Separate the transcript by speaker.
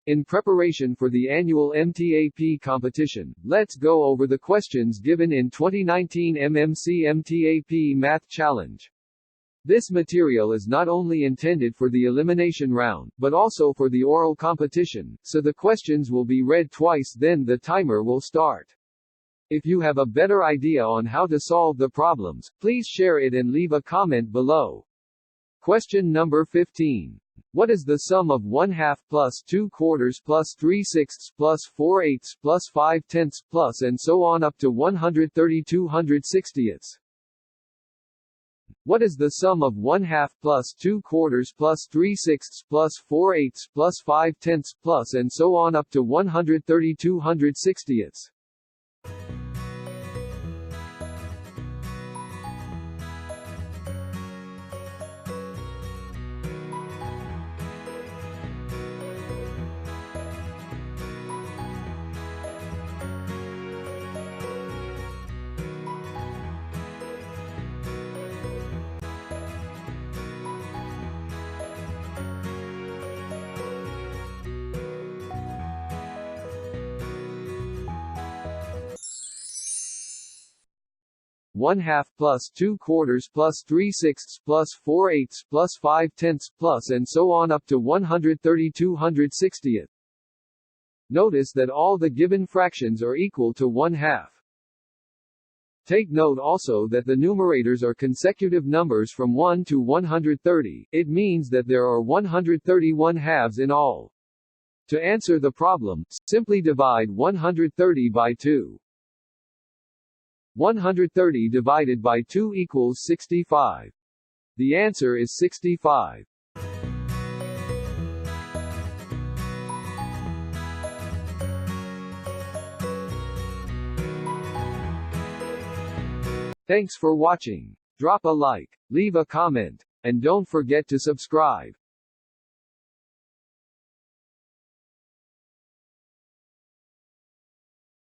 Speaker 1: In preparation for the annual MTAP competition, let's go over the questions given in 2019 MMC MTAP Math Challenge. This material is not only intended for the elimination round, but also for the oral competition, so the questions will be read twice, then the timer will start. If you have a better idea on how to solve the problems, please share it and leave a comment below. Question number 15. What is the sum of 1/2 plus 2/4 plus 3/6 plus 4/8 plus 5/10 plus and so on up to 132/160? What is the sum of 1/2 plus 2/4 plus 3/6 plus 4/8 plus 5/10 plus and so on up to 132/160? One half plus 2/4 plus 3/6 plus 4/8 plus 5/10 plus and so on up to 132/160. Notice that all the given fractions are equal to 1/2. Take note also that the numerators are consecutive numbers from 1 to 130, it means that there are 131 halves in all. To answer the problem, simply divide 130 by 2. 130 divided by 2 equals 65. The answer is 65. Thanks for watching. Drop a like, leave a comment, and don't forget to subscribe.